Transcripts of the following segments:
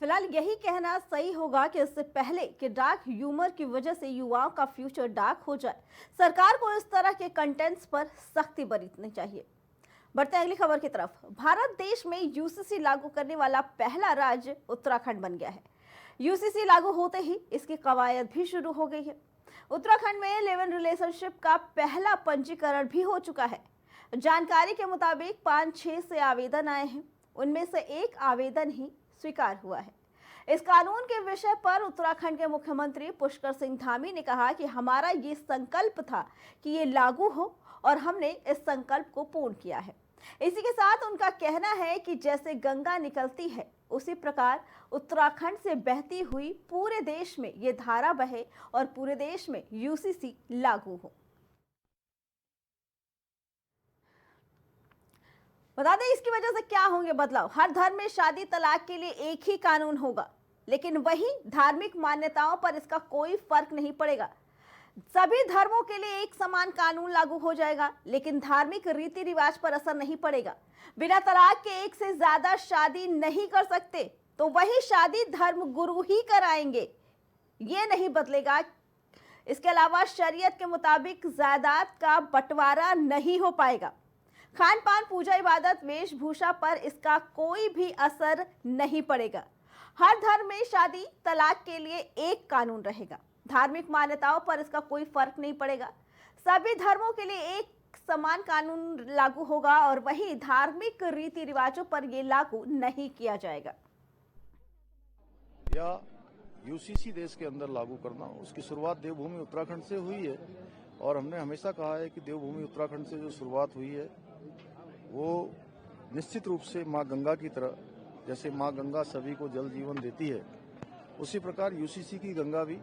फिलहाल यही कहना सही होगा कि इससे पहले कि डार्क ह्यूमर की वजह से युवाओं का फ्यूचर डार्क हो जाए, सरकार को इस तरह के कंटेंट्स पर सख्ती बरतनी चाहिए। बढ़ते हैं अगली खबर की तरफ। भारत देश में यूसीसी लागू करने वाला पहला राज्य उत्तराखंड बन गया है। यूसीसी लागू होते ही इसकी कवायद भी शुरू हो गई है। उत्तराखंड में लिव इन रिलेशनशिप का पहला पंजीकरण भी हो चुका है। जानकारी के मुताबिक 5-6 से आवेदन आए हैं, उनमें से एक आवेदन ही स्वीकार हुआ है। इस कानून के विषय पर उत्तराखंड के मुख्यमंत्री पुष्कर सिंह धामी ने कहा कि हमारा ये संकल्प था कि ये लागू हो और हमने इस संकल्प को पूर्ण किया है। इसी के साथ उनका कहना है कि जैसे गंगा निकलती है उसी प्रकार उत्तराखंड से बहती हुई पूरे देश में ये धारा बहे और पूरे देश में यूसीसी लागू हो। बता दें इसकी वजह से क्या होंगे बदलाव। हर धर्म में शादी तलाक के लिए एक ही कानून होगा, लेकिन वही धार्मिक मान्यताओं पर इसका कोई फर्क नहीं पड़ेगा। सभी धर्मों के लिए एक समान कानून लागू हो जाएगा, लेकिन धार्मिक रीति रिवाज पर असर नहीं पड़ेगा। बिना तलाक के एक से ज्यादा शादी नहीं कर सकते, तो वही शादी धर्म गुरु ही कराएंगे, ये नहीं बदलेगा। इसके अलावा शरीयत के मुताबिक जायदाद का बंटवारा नहीं हो पाएगा। खान पान, पूजा, इबादत, वेशभूषा पर इसका कोई भी असर नहीं पड़ेगा। हर धर्म में शादी तलाक के लिए एक कानून रहेगा। धार्मिक मान्यताओं पर इसका कोई फर्क नहीं पड़ेगा। सभी धर्मों के लिए एक समान कानून लागू होगा और वही धार्मिक रीति रिवाजों पर यह लागू नहीं किया जाएगा। या यूसीसी देश के अंदर लागू करना, उसकी शुरुआत देवभूमि उत्तराखंड से हुई है और हमने हमेशा कहा है कि देवभूमि उत्तराखंड से जो शुरुआत हुई है वो निश्चित रूप से माँ गंगा की तरह, जैसे माँ गंगा सभी को जल जीवन देती है, उसी प्रकार यूसीसी की गंगा भी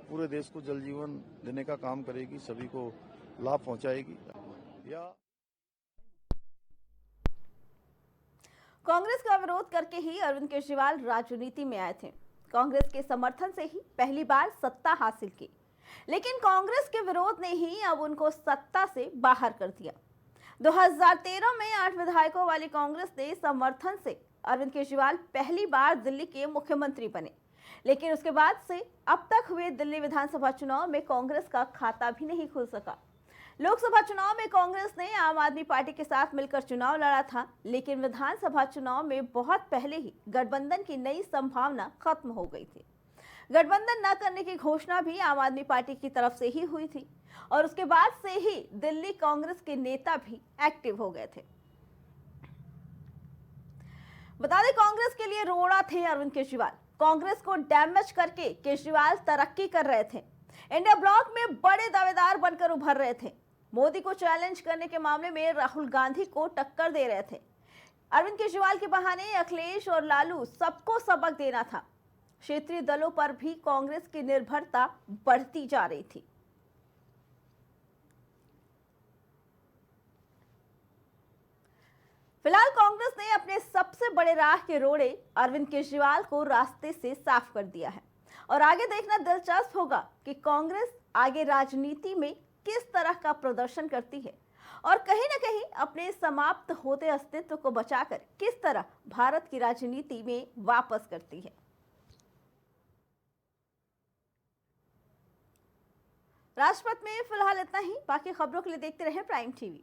पूरे देश को जल जीवन देने का काम करेगी, सभी को लाभ पहुंचाएगी। या कांग्रेस का विरोध करके ही अरविंद केजरीवाल राजनीति में आए थे। कांग्रेस के समर्थन से ही पहली बार सत्ता हासिल की, लेकिन कांग्रेस के विरोध ने ही अब उनको सत्ता से बाहर कर दिया। 2013 में 8 विधायकों वाली कांग्रेस ने समर्थन से अरविंद केजरीवाल पहली बार दिल्ली के मुख्यमंत्री बने, लेकिन उसके बाद से अब तक हुए दिल्ली विधानसभा चुनाव में कांग्रेस का खाता भी नहीं खुल सका। लोकसभा चुनाव में कांग्रेस ने आम आदमी पार्टी के साथ मिलकर चुनाव लड़ा था, लेकिन विधानसभा चुनाव में बहुत पहले ही गठबंधन की नई संभावना खत्म हो गई थी। गठबंधन न करने की घोषणा भी आम आदमी पार्टी की तरफ से ही हुई थी और उसके बाद से ही दिल्ली कांग्रेस के नेता भी एक्टिव हो गए थे। बता दें, कांग्रेस के लिए रोड़ा थे अरविंद केजरीवाल। कांग्रेस को डैमेज करके केजरीवाल तरक्की कर रहे थे। इंडिया ब्लॉक में बड़े दावेदार बनकर उभर रहे थे। मोदी को चैलेंज करने के मामले में राहुल गांधी को टक्कर दे रहे थे। अरविंद केजरीवाल के बहाने अखिलेश और लालू सबको सबक देना था। क्षेत्रीय दलों पर भी कांग्रेस की निर्भरता बढ़ती जा रही थी। फिलहाल कांग्रेस ने अपने सबसे बड़े राह के रोड़े अरविंद केजरीवाल को रास्ते से साफ कर दिया है और आगे देखना दिलचस्प होगा कि कांग्रेस आगे राजनीति में किस तरह का प्रदर्शन करती है और कहीं ना कहीं अपने समाप्त होते अस्तित्व को बचाकर किस तरह भारत की राजनीति में वापस करती है। राजपथ में फिलहाल इतना ही। बाकी खबरों के लिए देखते रहें प्राइम टीवी।